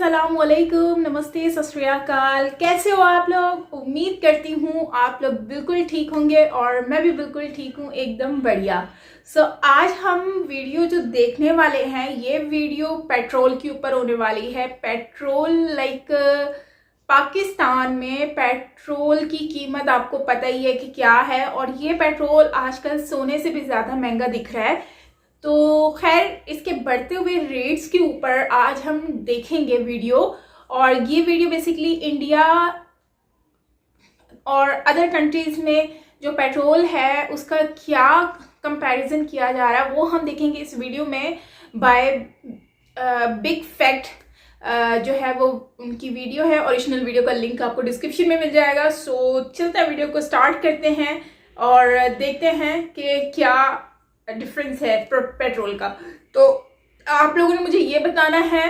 अस्सलामुअलैकुम, नमस्ते, सत श्री अकाल। कैसे हो आप लोग? उम्मीद करती हूँ आप लोग बिल्कुल ठीक होंगे और मैं भी बिल्कुल ठीक हूँ, एकदम बढ़िया। आज हम वीडियो जो देखने वाले हैं, ये वीडियो पेट्रोल के ऊपर होने वाली है। पेट्रोल पाकिस्तान में पेट्रोल की कीमत आपको पता ही है कि क्या है, और ये पेट्रोल आजकल सोने से भी ज़्यादा महंगा दिख रहा है। तो खैर, इसके बढ़ते हुए रेट्स के ऊपर आज हम देखेंगे वीडियो। और ये वीडियो बेसिकली इंडिया और अदर कंट्रीज़ में जो पेट्रोल है उसका क्या कंपैरिजन किया जा रहा है वो हम देखेंगे इस वीडियो में। बाय बिग फैक्ट जो है वो उनकी वीडियो है। ओरिजिनल वीडियो का लिंक आपको डिस्क्रिप्शन में मिल जाएगा। चलते हैं, वीडियो को स्टार्ट करते हैं और देखते हैं कि क्या डिफरेंस है पेट्रोल का। तो आप लोगों ने मुझे ये बताना है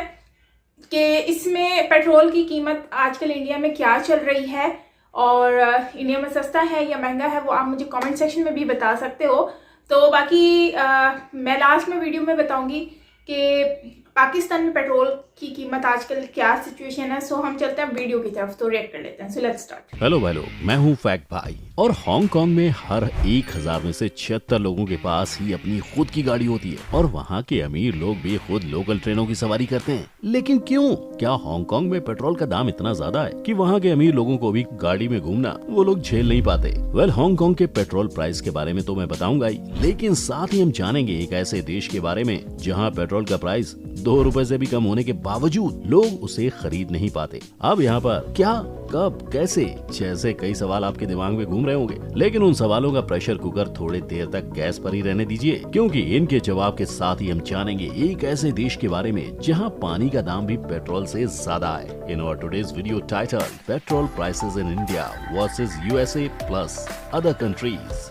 कि इसमें पेट्रोल की कीमत आजकल इंडिया में क्या चल रही है, और इंडिया में सस्ता है या महंगा है, वो आप मुझे कमेंट सेक्शन में भी बता सकते हो। तो बाकी मैं लास्ट में वीडियो में बताऊंगी कि पाकिस्तान में पेट्रोल की कीमत आजकल क्या सिचुएशन है। हम चलते हैं वीडियो की तरफ, तो रिएक्ट कर लेते हैं। Let's start. हेलो भाई लोग, मैं हूं फैक्ट भाई। और हांगकांग में हर 1000 में से 76 लोगों के पास ही अपनी खुद की गाड़ी होती है, और वहां के अमीर लोग भी खुद लोकल ट्रेनों की सवारी करते हैं। लेकिन क्यों? क्या हांगकांग में पेट्रोल का दाम इतना ज्यादा है कि वहां के अमीर लोगों को भी गाड़ी में घूमना वो लोग झेल नहीं पाते? हांगकांग के पेट्रोल प्राइस के बारे में तो मैं बताऊंगा ही, लेकिन साथ ही हम जानेंगे एक ऐसे देश के बारे में जहाँ पेट्रोल का प्राइस 2 रुपए से भी कम होने के बावजूद लोग उसे खरीद नहीं पाते। अब यहाँ पर क्या, कब, कैसे जैसे कई सवाल आपके दिमाग में घूम रहे होंगे, लेकिन उन सवालों का प्रेशर कुकर थोड़े देर तक गैस पर ही रहने दीजिए, क्योंकि इनके जवाब के साथ ही हम जानेंगे एक ऐसे देश के बारे में जहां पानी का दाम भी पेट्रोल से ज्यादा है। In our today's video title, petrol prices in India versus USA plus other countries.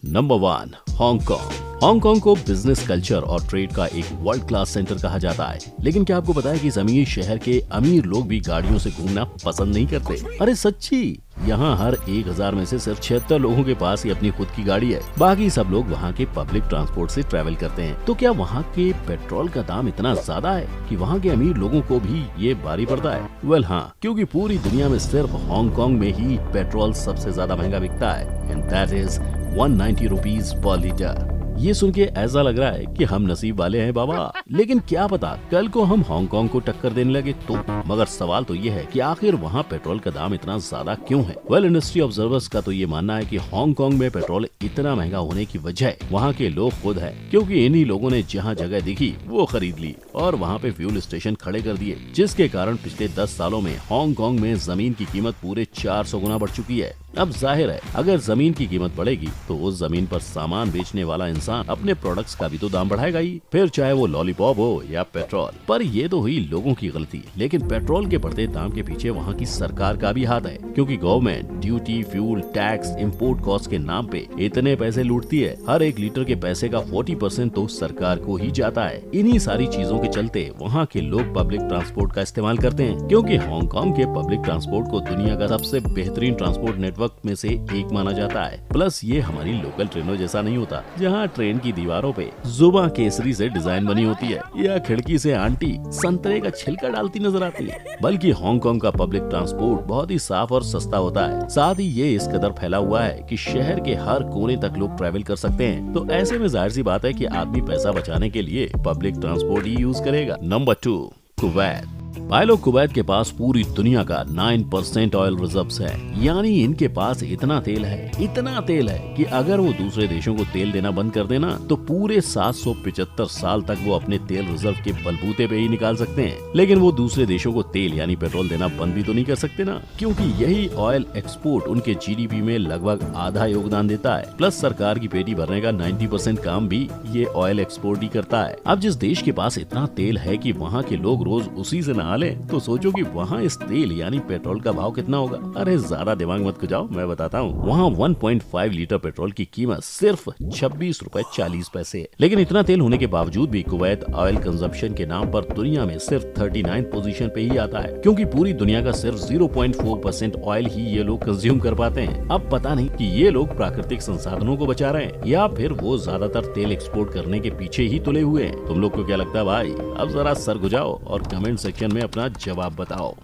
Number 1, Hong Kong. Hong Kong को बिजनेस, कल्चर और ट्रेड का एक वर्ल्ड क्लास सेंटर कहा जाता है, लेकिन क्या आपको पता है कि इस अमीर शहर के अमीर लोग भी गाड़ियों से घूमना पसंद नहीं करते? अरे सच्ची, यहाँ हर 1000 में से सिर्फ 76 लोगों के पास ही अपनी खुद की गाड़ी है। बाकी सब लोग वहाँ के पब्लिक ट्रांसपोर्ट से ट्रैवल करते हैं। तो क्या वहाँ के पेट्रोल का दाम इतना ज्यादा है कि वहाँ के अमीर लोगों को भी ये भारी पड़ता है? हाँ, क्योंकि पूरी दुनिया में सिर्फ हांगकांग में ही पेट्रोल सबसे ज्यादा महंगा बिकता है, and that is 190 rupees per litre. ये सुन के ऐसा लग रहा है कि हम नसीब वाले हैं बाबा, लेकिन क्या पता कल को हम हांगकांग को टक्कर देने लगे तो। मगर सवाल तो ये है कि आखिर वहाँ पेट्रोल का दाम इतना ज्यादा क्यों है? इंडस्ट्री ऑब्जर्वर्स का तो ये मानना है कि हांगकांग में पेट्रोल इतना महंगा होने की वजह वहाँ के लोग खुद है, क्योंकि इन्हीं लोगों ने जहाँ जगह दिखी वो खरीद ली और वहाँ पे फ्यूल स्टेशन खड़े कर दिए, जिसके कारण पिछले 10 सालों में हांगकांग में जमीन की कीमत पूरे 400 गुना बढ़ चुकी है। अब जाहिर है, अगर जमीन की कीमत बढ़ेगी तो उस जमीन पर सामान बेचने वाला इंसान अपने प्रोडक्ट्स का भी तो दाम बढ़ाएगा ही, फिर चाहे वो लॉलीपॉप हो या पेट्रोल। पर ये तो हुई लोगों की गलती, लेकिन पेट्रोल के बढ़ते दाम के पीछे वहाँ की सरकार का भी हाथ है, क्योंकि government duty, fuel tax, import cost के नाम पे इतने पैसे लूटती है। हर 1 लीटर के पैसे का 40% तो सरकार को ही जाता है। इन्हीं सारी चीजों के चलते वहाँ के लोग पब्लिक ट्रांसपोर्ट का इस्तेमाल करते हैं, क्योंकि हांगकांग के पब्लिक ट्रांसपोर्ट को दुनिया का सबसे बेहतरीन ट्रांसपोर्ट नेटवर्क में से एक माना जाता है। प्लस ये हमारी लोकल ट्रेनों जैसा नहीं होता, जहाँ ट्रेन की दीवारों पे जुबां केसरी से डिजाइन बनी होती है या खिड़की से आंटी संतरे का छिलका डालती नजर आती है। बल्कि हांगकांग का पब्लिक ट्रांसपोर्ट बहुत ही साफ और सस्ता होता है। साथ ही ये इस कदर फैला हुआ है कि शहर के हर कोने तक लोग ट्रैवल कर सकते हैं। तो ऐसे में जाहिर सी बात है कि आदमी पैसा बचाने के लिए पब्लिक ट्रांसपोर्ट ही यूज करेगा। Number 2, Kuwait. भाई लोग, कुवैत के पास पूरी दुनिया का 9% ऑयल रिजर्व्स है, यानी इनके पास इतना तेल है कि अगर वो दूसरे देशों को तेल देना बंद कर देना तो पूरे 775 साल तक वो अपने तेल रिजर्व के बलबूते पे ही निकाल सकते हैं। लेकिन वो दूसरे देशों को तेल यानी पेट्रोल देना बंद भी तो नहीं कर सकते ना, क्योंकि यही ऑयल एक्सपोर्ट उनके जीडीपी में लगभग आधा योगदान देता है। प्लस सरकार की पेटी भरने का 90% काम भी ये ऑयल एक्सपोर्ट ही करता है। अब जिस देश के पास इतना तेल है कि वहाँ के लोग रोज उसी से नहा ले तो सोचो कि वहाँ इस तेल यानी पेट्रोल का भाव कितना होगा। अरे ज्यादा दिमाग मत खजाओ, मैं बताता हूँ। वहाँ 1.5 लीटर पेट्रोल की कीमत सिर्फ 26 रुपए 40 पैसे है। लेकिन इतना तेल होने के बावजूद भी कुवैत ऑयल कंजम्पशन के नाम पर दुनिया में सिर्फ 39 पोजीशन पे ही आता है, क्योंकि पूरी दुनिया का सिर्फ 0.4% ऑयल ही ये लोग कंज्यूम कर पाते हैं। अब पता नहीं कि ये लोग प्राकृतिक संसाधनों को बचा रहे हैं या फिर वो ज्यादातर तेल एक्सपोर्ट करने के पीछे ही तुले हुए हैं। तुम लोग को क्या लगता है भाई? अब जरा सर घुजाओ और कमेंट सेक्शन में अपना जवाब बताओ।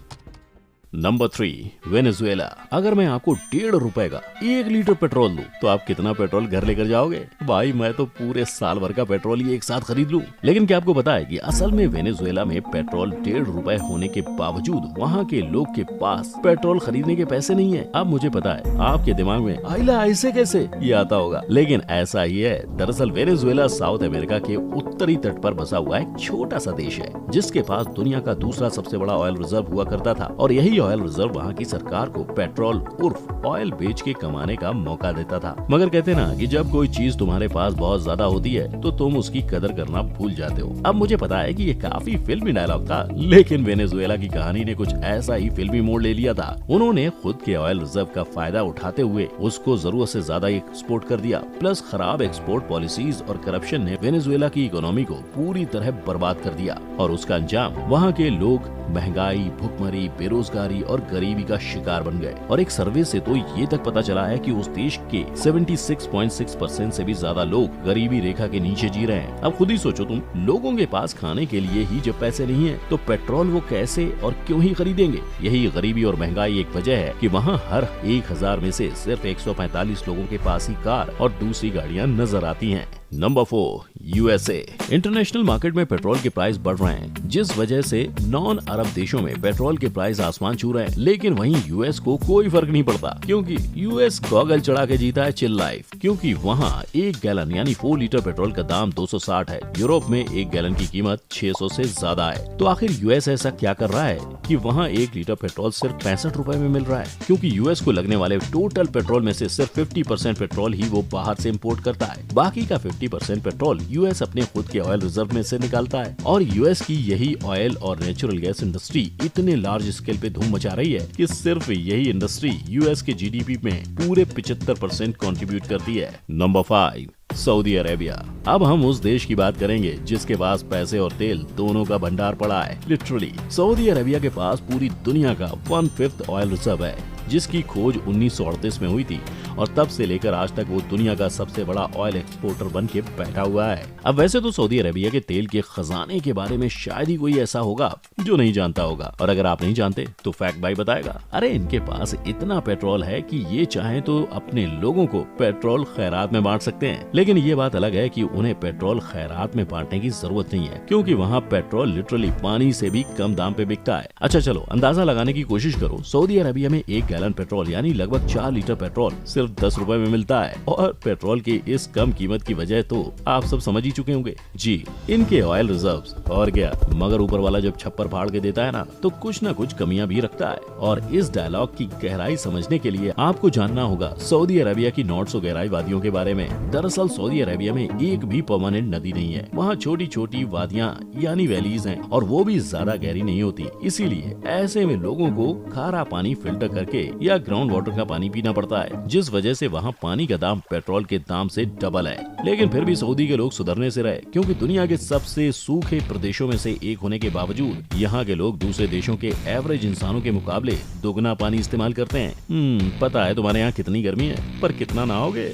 Number 3, Venezuela. अगर मैं आपको 1.5 रुपए का 1 लीटर पेट्रोल दूं, तो आप कितना पेट्रोल घर लेकर जाओगे? भाई मैं तो पूरे साल भर का पेट्रोल ही एक साथ खरीद लूं। लेकिन क्या आपको पता है कि असल में वेनेजुएला में पेट्रोल 1.5 रुपए होने के बावजूद वहाँ के लोग के पास पेट्रोल खरीदने के पैसे नहीं है। अब मुझे पता है आपके दिमाग में आइला ऐसे कैसे ये आता होगा, लेकिन ऐसा ही है। दरअसल वेनेजुएला साउथ अमेरिका के उत्तरी तट पर बसा हुआ एक छोटा सा देश है, जिसके पास दुनिया का दूसरा सबसे बड़ा ऑयल रिजर्व हुआ करता था, और यही ऑयल रिजर्व वहाँ की सरकार को पेट्रोल उर्फ ऑयल बेच के कमाने का मौका देता था। मगर कहते ना कि जब कोई चीज तुम्हारे पास बहुत ज्यादा होती है तो तुम उसकी कदर करना भूल जाते हो। अब मुझे पता है कि ये काफी फिल्मी डायलॉग था, लेकिन वेनेजुएला की कहानी ने कुछ ऐसा ही फिल्मी मोड़ ले लिया था। उन्होंने खुद के ऑयल रिजर्व का फायदा उठाते हुए उसको जरूरत से ज्यादा एक्सपोर्ट कर दिया। प्लस खराब एक्सपोर्ट पॉलिसीज और करप्शन ने वेनेजुएला की इकोनॉमी को पूरी तरह बर्बाद कर दिया, और उसका अंजाम वहाँ के लोग महंगाई, भुखमरी, बेरोजगारी और गरीबी का शिकार बन गए। और एक सर्वे से तो ये तक पता चला है कि उस देश के 76.6% से भी ज्यादा लोग गरीबी रेखा के नीचे जी रहे हैं। अब खुद ही सोचो तुम, लोगों के पास खाने के लिए ही जब पैसे नहीं है तो पेट्रोल वो कैसे और क्यों ही खरीदेंगे? यही गरीबी और महंगाई एक वजह है कि वहाँ हर 1000 में से सिर्फ 145 लोगों के पास ही कार और दूसरी गाड़ियाँ नजर आती हैं। Number 4, USA. इंटरनेशनल मार्केट में पेट्रोल के प्राइस बढ़ रहे हैं, जिस वजह से नॉन अरब देशों में पेट्रोल के प्राइस आसमान छू रहे हैं। लेकिन वहीं यूएस को कोई फर्क नहीं पड़ता, क्योंकि यूएस गॉगल चढ़ा के जीता है चिल लाइफ, क्योंकि वहाँ 1 गैलन यानी 4 लीटर पेट्रोल का दाम 260 है। यूरोप में 1 गैलन की कीमत 600 से ज्यादा है। तो आखिर यूएस ऐसा क्या कर रहा है कि वहाँ 1 लीटर पेट्रोल सिर्फ 65 रुपए में मिल रहा है? क्योंकि यूएस को लगने वाले टोटल पेट्रोल में से सिर्फ 50% पेट्रोल ही वो बाहर से इम्पोर्ट करता है। बाकी का 50% पेट्रोल यूएस अपने खुद के ऑयल रिजर्व में से निकालता है। और यूएस की यही ऑयल और नेचुरल गैस इंडस्ट्री इतने लार्ज स्केल पे धूम मचा रही है कि सिर्फ यही इंडस्ट्री यूएस के जीडीपी में पूरे 75% कंट्रीब्यूट करती है। Number 5, Saudi Arabia. अब हम उस देश की बात करेंगे जिसके पास पैसे और तेल दोनों का भंडार पड़ा है। लिटरली सऊदी अरेबिया के पास पूरी दुनिया का 1/5 ऑयल रिजर्व है, जिसकी खोज 1938 में हुई थी, और तब से लेकर आज तक वो दुनिया का सबसे बड़ा ऑयल एक्सपोर्टर बन के बैठा हुआ है। अब वैसे तो सऊदी अरेबिया के तेल के खजाने के बारे में शायद ही कोई ऐसा होगा जो नहीं जानता होगा, और अगर आप नहीं जानते तो फैक्ट भाई बताएगा। अरे इनके पास इतना पेट्रोल है कि ये चाहे तो अपने लोगों को पेट्रोल खैरात में बांट सकते हैं। लेकिन ये बात अलग है कि उन्हें पेट्रोल खैरात में बांटने की जरूरत नहीं है, क्योंकि वहाँ पेट्रोल लिटरली पानी से भी कम दाम पे बिकता है। अच्छा चलो अंदाजा लगाने की कोशिश करो, सऊदी अरेबिया में 1 गैलन पेट्रोल यानी लगभग 4 लीटर पेट्रोल सिर्फ 10 रुपए में मिलता है। और पेट्रोल की इस कम कीमत की वजह तो आप सब समझ ही चुके होंगे जी, इनके ऑयल रिजर्व्स। और क्या, मगर ऊपर वाला जब छप्पर फाड़ के देता है ना, तो कुछ ना कुछ कमियां भी रखता है। और इस डायलॉग की गहराई समझने के लिए आपको जानना होगा सऊदी अरेबिया की नॉट सो गहराई वादियों के बारे में। दरअसल सऊदी अरेबिया में एक भी परमानेंट नदी नहीं है। वहाँ छोटी छोटी वादियाँ यानी वैलीज हैं, और वो भी ज्यादा गहरी नहीं होती। इसीलिए ऐसे में लोगों को खारा पानी फिल्टर करके या ग्राउंड वाटर का पानी पीना पड़ता है, जिस वजह से वहाँ पानी का दाम पेट्रोल के दाम से डबल है। लेकिन फिर भी सऊदी के लोग सुधरने से रहे, क्योंकि दुनिया के सबसे सूखे प्रदेशों में से एक होने के बावजूद यहाँ के लोग दूसरे देशों के एवरेज इंसानों के मुकाबले दोगुना पानी इस्तेमाल करते हैं। पता है तुम्हारे यहाँ कितनी गर्मी है, पर कितना नहाओगे?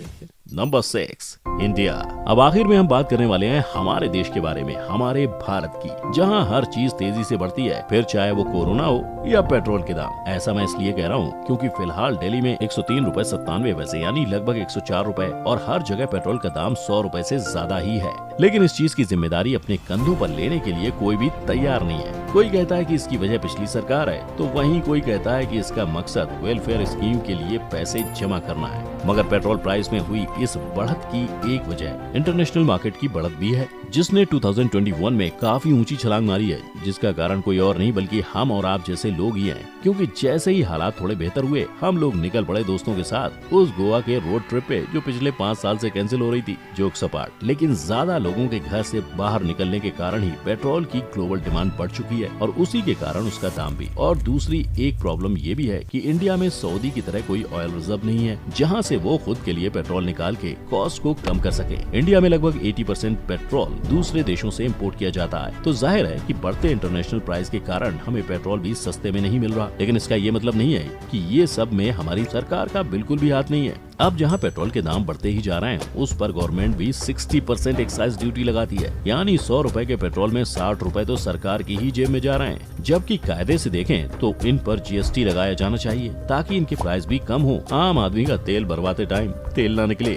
Number 6, India. अब आखिर में हम बात करने वाले हैं हमारे देश के बारे में, हमारे भारत की, जहां हर चीज तेजी से बढ़ती है, फिर चाहे वो कोरोना हो या पेट्रोल के दाम। ऐसा मैं इसलिए कह रहा हूं क्योंकि फिलहाल दिल्ली में 103 रुपए 97 पैसे यानी लगभग 104 रुपए, और हर जगह पेट्रोल का दाम 100 रुपए से ज्यादा ही है। लेकिन इस चीज की जिम्मेदारी अपने कंधों पर लेने के लिए कोई भी तैयार नहीं है। कोई कहता है कि इसकी वजह पिछली सरकार है, तो वहीं कोई कहता है कि इसका मकसद वेलफेयर स्कीम के लिए पैसे जमा करना है। मगर पेट्रोल प्राइस में हुई इस बढ़त की एक वजह इंटरनेशनल मार्केट की बढ़त भी है, जिसने 2021 में काफी ऊंची छलांग मारी है, जिसका कारण कोई और नहीं बल्कि हम और आप जैसे लोग ही हैं। क्योंकि जैसे ही हालात थोड़े बेहतर हुए, हम लोग निकल पड़े दोस्तों के साथ उस गोवा के रोड ट्रिप पे जो पिछले 5 साल से कैंसिल हो रही थी। जोक सपाट, लेकिन ज्यादा लोगों के घर से बाहर निकलने के कारण ही पेट्रोल की ग्लोबल डिमांड बढ़ चुकी है और उसी के कारण उसका दाम भी। और दूसरी एक प्रॉब्लम ये भी है कि इंडिया में सऊदी की तरह कोई ऑयल रिजर्व नहीं है जहां से वो खुद के लिए पेट्रोल निकाल के कॉस्ट को कम कर सके। इंडिया में लगभग 80% पेट्रोल दूसरे देशों से इम्पोर्ट किया जाता है, तो जाहिर है कि बढ़ते इंटरनेशनल प्राइस के कारण हमें पेट्रोल भी सस्ते में नहीं मिल रहा। लेकिन इसका ये मतलब नहीं है कि ये सब में हमारी सरकार का बिल्कुल भी हाथ नहीं है। अब जहां पेट्रोल के दाम बढ़ते ही जा रहे हैं, उस पर गवर्नमेंट भी 60% एक्साइज ड्यूटी लगाती है, यानी 100 रुपए के पेट्रोल में 60 रुपए तो सरकार की ही जेब में जा रहे हैं। जबकि कायदे से देखें तो इन पर जीएसटी लगाया जाना चाहिए ताकि इनके प्राइस भी कम हो, आम आदमी का तेल भरवाते टाइम तेल ना निकले।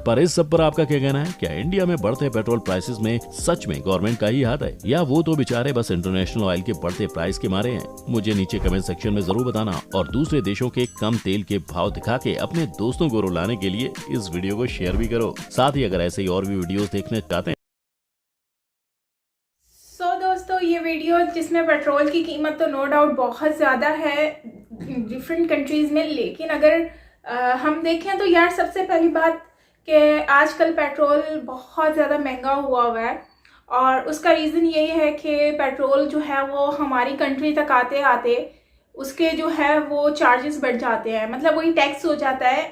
पर इस सब पर आपका क्या कहना है? क्या इंडिया में बढ़ते पेट्रोल प्राइसेस में सच में गवर्नमेंट का ही हाथ है, या वो तो बेचारे बस इंटरनेशनल ऑयल के बढ़ते प्राइस के मारे हैं? मुझे नीचे कमेंट सेक्शन में जरूर बताना और दूसरे देशों के कम तेल के भाव दिखा के अपने दोस्तों को रुलाने के लिए इस वीडियो को शेयर भी करो। साथ ही अगर ऐसे ही और भी वीडियोस देखने चाहते हैं दोस्तों, ये वीडियो जिसमें पेट्रोल की कीमत तो नो डाउट बहुत ज़्यादा है डिफरेंट कंट्रीज़ में, लेकिन अगर हम देखें तो यार सबसे पहली बात कि आजकल पेट्रोल बहुत ज़्यादा महंगा हुआ है और उसका रीज़न यही है कि पेट्रोल जो है वो हमारी कंट्री तक आते आते उसके जो है वो चार्जेस बढ़ जाते हैं, मतलब वही टैक्स हो जाता है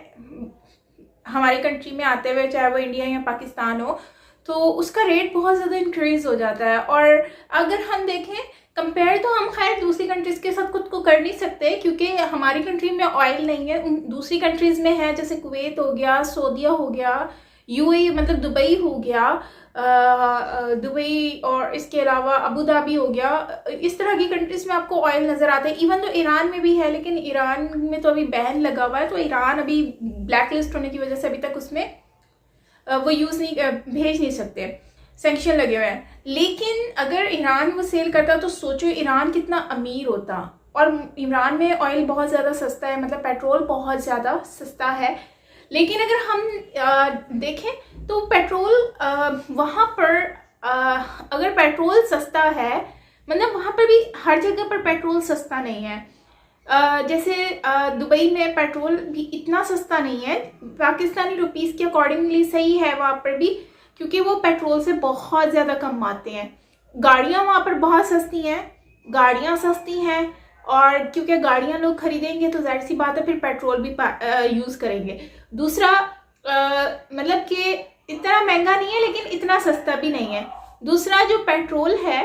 हमारी कंट्री में आते हुए, चाहे वो इंडिया या पाकिस्तान हो, तो उसका रेट बहुत ज़्यादा इंक्रीज़ हो जाता है। और अगर हम देखें कंपेयर, तो हम खैर दूसरी कंट्रीज़ के साथ खुद को कर नहीं सकते क्योंकि हमारी कंट्री में ऑयल नहीं है, दूसरी कंट्रीज़ में है, जैसे कुवैत हो गया, सऊदीया हो गया, यूएई मतलब दुबई हो गया, दुबई और इसके अलावा अबू धाबी हो गया, इस तरह की कंट्रीज़ में आपको ऑयल नज़र आता है। इवन तो ईरान में भी है, लेकिन ईरान में तो अभी बैन लगा हुआ है, तो ईरान अभी ब्लैक लिस्ट होने की वजह से अभी तक उसमें वो यूज़ नहीं भेज नहीं सकते, सैंक्शन लगे हुए हैं। लेकिन अगर ईरान वो सेल करता तो सोचो ईरान कितना अमीर होता, और ईरान में ऑयल बहुत ज़्यादा सस्ता है, मतलब पेट्रोल बहुत ज़्यादा सस्ता है। लेकिन अगर हम देखें तो पेट्रोल वहाँ पर अगर पेट्रोल सस्ता है, मतलब वहाँ पर भी हर जगह पर पेट्रोल सस्ता नहीं है। जैसे दुबई में पेट्रोल भी इतना सस्ता नहीं है, पाकिस्तानी रुपीस के अकॉर्डिंगली सही है वहाँ पर भी, क्योंकि वो पेट्रोल से बहुत ज़्यादा कम आते हैं। गाड़ियाँ वहाँ पर बहुत सस्ती हैं, गाड़ियाँ सस्ती हैं, और क्योंकि गाड़ियाँ लोग खरीदेंगे तो जाहिर सी बात है फिर पेट्रोल भी यूज़ करेंगे। दूसरा मतलब कि इतना महंगा नहीं है लेकिन इतना सस्ता भी नहीं है। दूसरा जो पेट्रोल है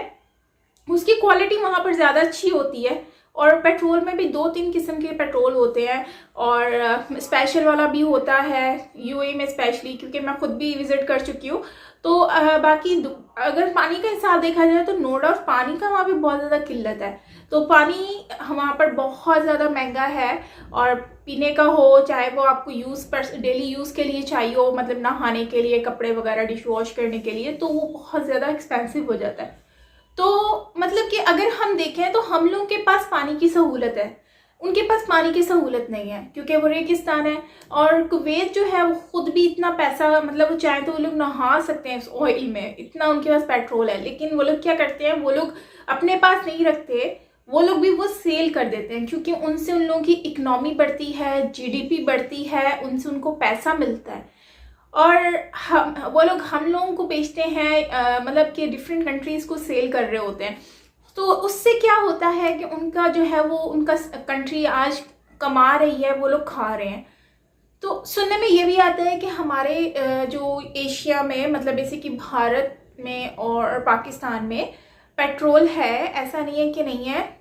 उसकी क्वालिटी वहाँ पर ज़्यादा अच्छी होती है, और पेट्रोल में भी 2-3 किस्म के पेट्रोल होते हैं, और स्पेशल वाला भी होता है यूएई में स्पेशली, क्योंकि मैं खुद भी विज़िट कर चुकी हूँ। तो बाकी अगर पानी का हिसाब देखा जाए तो नो डाउट पानी का वहाँ पे बहुत ज़्यादा किल्लत है, तो पानी वहाँ पर बहुत ज़्यादा महंगा है, और पीने का हो चाहे वो आपको डेली यूज़ के लिए चाहिए हो, मतलब नहाने के लिए, कपड़े वगैरह डिश वॉश करने के लिए, तो वो बहुत ज़्यादा एक्सपेंसिव हो जाता है। तो मतलब कि अगर हम देखें तो हम लोगों के पास पानी की सहूलत है, उनके पास पानी की सहूलत नहीं है क्योंकि वो रेगिस्तान है। और कुवैत जो है वो खुद भी इतना पैसा, मतलब वो चाहे तो वो लोग नहा सकते हैं उस ऑयल में, इतना उनके पास पेट्रोल है, लेकिन वो लोग क्या करते हैं, वो लोग अपने पास नहीं रखते, वो लोग भी वो सेल कर देते हैं, क्योंकि उनसे उन लोगों की इकनॉमी बढ़ती है, जीडीपी बढ़ती है, उनसे उनको पैसा मिलता है, और वो लोग हम लोगों को बेचते हैं, मतलब कि डिफरेंट कंट्रीज़ को सेल कर रहे होते हैं। तो उससे क्या होता है कि उनका जो है वो उनका कंट्री आज कमा रही है, वो लोग खा रहे हैं। तो सुनने में ये भी आता है कि हमारे जो एशिया में, मतलब जैसे कि भारत में और पाकिस्तान में पेट्रोल है, ऐसा नहीं है कि नहीं है,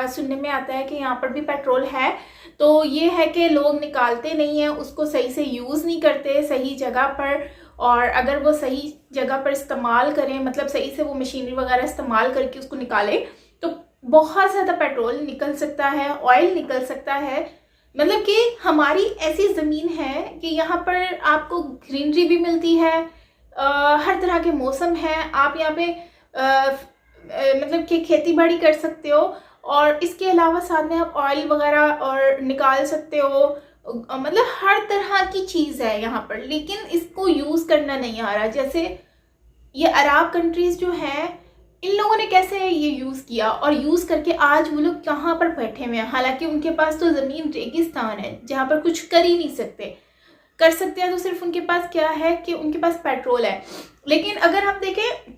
सुनने में आता है कि यहाँ पर भी पेट्रोल है। तो ये है कि लोग निकालते नहीं हैं उसको, सही से यूज़ नहीं करते सही जगह पर, और अगर वो सही जगह पर इस्तेमाल करें, मतलब सही से वो मशीनरी वगैरह इस्तेमाल करके उसको निकालें, तो बहुत ज़्यादा पेट्रोल निकल सकता है, ऑयल निकल सकता है। मतलब कि हमारी ऐसी ज़मीन है कि यहाँ पर आपको ग्रीनरी भी मिलती है, हर तरह के मौसम है, आप यहाँ पे मतलब कि खेती बाड़ी कर सकते हो, और इसके अलावा साथ में आप ऑयल वगैरह और निकाल सकते हो, मतलब हर तरह की चीज़ है यहाँ पर, लेकिन इसको यूज़ करना नहीं आ रहा। जैसे ये अरब कंट्रीज़ जो हैं, इन लोगों ने कैसे ये यूज़ किया और यूज़ करके आज वो लोग कहाँ पर बैठे हुए हैं। हालांकि उनके पास तो ज़मीन रेगिस्तान है जहाँ पर कुछ कर ही नहीं सकते। कर सकते हैं तो सिर्फ उनके पास क्या है कि उनके पास पेट्रोल है। लेकिन अगर हम देखें,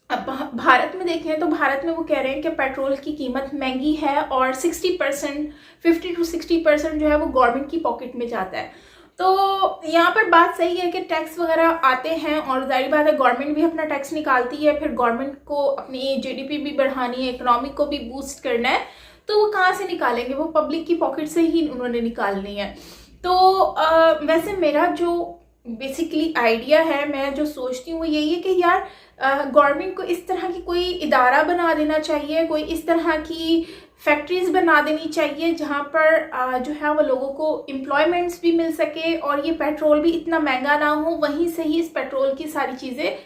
अब भारत में देखें तो भारत में वो कह रहे हैं कि पेट्रोल की कीमत महंगी है और 60%, 50 to 60% जो है वो गवर्नमेंट की पॉकेट में जाता है। तो यहाँ पर बात सही है कि टैक्स वगैरह आते हैं और जाहिर बात है गवर्नमेंट भी अपना टैक्स निकालती है, फिर गवर्नमेंट को अपनी जीडीपी भी बढ़ानी है, इकोनॉमी को भी बूस्ट करना है, तो वो कहाँ से निकालेंगे? वो पब्लिक की पॉकेट से ही उन्होंने निकालनी है। तो वैसे मेरा जो बेसिकली आइडिया है, मैं जो सोचती हूँ वो यही है कि यार गवर्नमेंट को इस तरह की कोई इदारा बना देना चाहिए, कोई इस तरह की फैक्ट्रीज बना देनी चाहिए जहाँ पर जो है वो लोगों को एम्प्लॉयमेंट्स भी मिल सके और ये पेट्रोल भी इतना महंगा ना हो, वहीं से ही इस पेट्रोल की सारी चीज़ें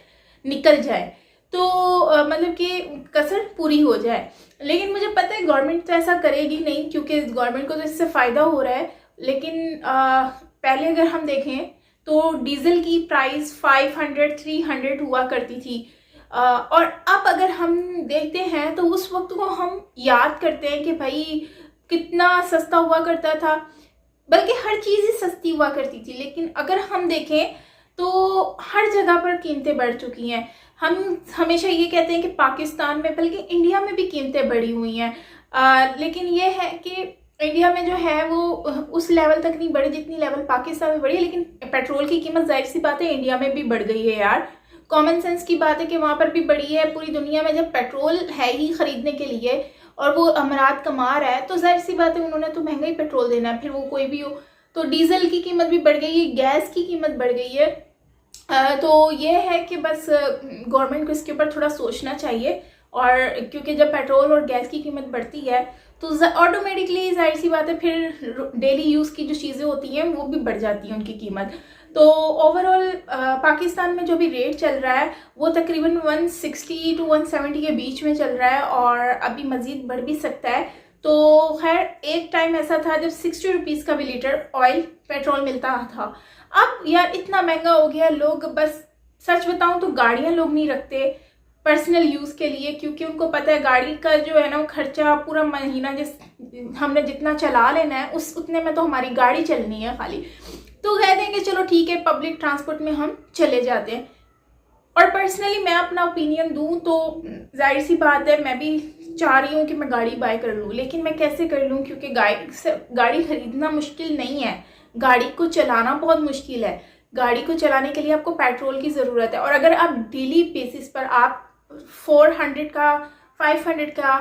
निकल जाए, तो मतलब कि कसर पूरी हो जाए। लेकिन मुझे पता है गवर्नमेंट तो ऐसा करेगी नहीं, क्योंकि गवर्नमेंट को तो इससे फ़ायदा हो रहा है। लेकिन पहले अगर हम देखें तो डीजल की प्राइस 500, 300 हुआ करती थी, और अब अगर हम देखते हैं तो उस वक्त को हम याद करते हैं कि भाई कितना सस्ता हुआ करता था, बल्कि हर चीज़ ही सस्ती हुआ करती थी। लेकिन अगर हम देखें तो हर जगह पर कीमतें बढ़ चुकी हैं। हम हमेशा ये कहते हैं कि पाकिस्तान में, बल्कि इंडिया में भी कीमतें बढ़ी हुई हैं, लेकिन ये है कि इंडिया में जो है वो उस लेवल तक नहीं बढ़ी जितनी लेवल पाकिस्तान में बढ़ी है। लेकिन पेट्रोल की कीमत जाहिर सी बात है इंडिया में भी बढ़ गई है यार। कॉमन सेंस की बात है कि वहाँ पर भी बढ़ी है। पूरी दुनिया में जब पेट्रोल है ही खरीदने के लिए और वो अमारात कमा रहा है, तो जाहिर सी बात है उन्होंने तो महंगा ही पेट्रोल देना है, फिर वो कोई भी हो। तो डीजल की कीमत भी बढ़ गई है, गैस की कीमत बढ़ गई है। तो ये है कि बस गवर्नमेंट को इसके ऊपर थोड़ा सोचना चाहिए। और क्योंकि जब पेट्रोल और गैस की कीमत बढ़ती है तो ऑटोमेटिकली जाहिर सी बात है फिर डेली यूज़ की जो चीज़ें होती हैं वो भी बढ़ जाती हैं उनकी कीमत। तो ओवरऑल पाकिस्तान में जो भी रेट चल रहा है वो तकरीबन 160 to 170 के बीच में चल रहा है और अभी मज़ीद बढ़ भी सकता है। तो खैर एक टाइम ऐसा था जब 60 रुपीज़ का भी लीटर ऑयल पेट्रोल मिलता था। अब यार इतना महंगा हो गया, लोग बस सच बताऊं तो गाड़ियां लोग नहीं रखते पर्सनल यूज़ के लिए, क्योंकि उनको पता है गाड़ी का जो है ना वो खर्चा पूरा महीना जिस हमने जितना चला लेना है उस उतने में तो हमारी गाड़ी चलनी है खाली। तो कह देंगे चलो ठीक है पब्लिक ट्रांसपोर्ट में हम चले जाते हैं। और पर्सनली मैं अपना ओपिनियन दूं तो जाहिर सी बात है मैं भी चाह रही हूँ कि मैं गाड़ी बाय कर लूँ, लेकिन मैं कैसे कर लूँ? क्योंकि गाड़ी खरीदना मुश्किल नहीं है, गाड़ी को चलाना बहुत मुश्किल है। गाड़ी को चलाने के लिए आपको पेट्रोल की ज़रूरत है, और अगर आप डेली बेसिस पर आप 400 का 500 का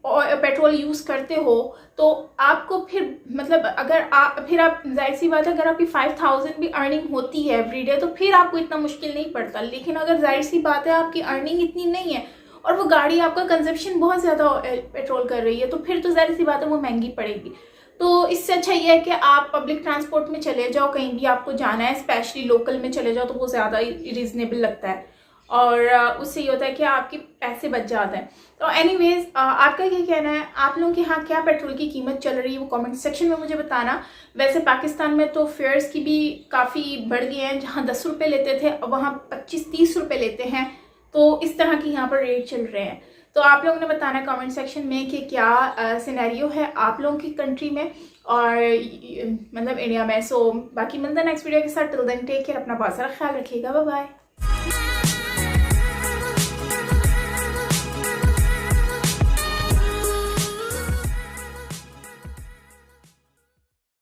पेट्रोल यूज़ करते हो तो आपको फिर मतलब अगर आप जाहिर सी बात है अगर आपकी 5000 भी अर्निंग होती है एवरीडे तो फिर आपको इतना मुश्किल नहीं पड़ता। लेकिन अगर जाहिर सी बात है आपकी अर्निंग इतनी नहीं है और वो गाड़ी आपका कंजप्शन बहुत ज़्यादा पेट्रोल कर रही है, तो फिर तो जाहिर सी बात है वो महंगी पड़ेगी। तो इससे अच्छा ये है कि आप पब्लिक ट्रांसपोर्ट में चले जाओ, कहीं भी आपको जाना है स्पेशली लोकल में चले जाओ तो वो ज़्यादा रीज़नेबल लगता है और उससे ये होता है कि आपके पैसे बच जाते हैं। तो एनीवेज आपका क्या कहना है? आप लोगों के यहाँ क्या पेट्रोल की कीमत चल रही है वो कमेंट सेक्शन में मुझे बताना। वैसे पाकिस्तान में तो फेयर्स की भी काफ़ी बढ़ गए हैं, जहाँ 10 रुपये लेते थे अब वहाँ 25-30 रुपये लेते हैं। तो इस तरह की यहाँ पर रेट चल रहे हैं। तो आप लोगों ने बताना कमेंट सेक्शन में कि क्या सिनेरियो है आप लोगों की कंट्री में और मतलब इंडिया में। सो बाकी मिलता है नेक्स्ट वीडियो के साथ। टिल देन टेक केयर, अपना बहुत सारा ख्याल रखिएगा, बाय बाय।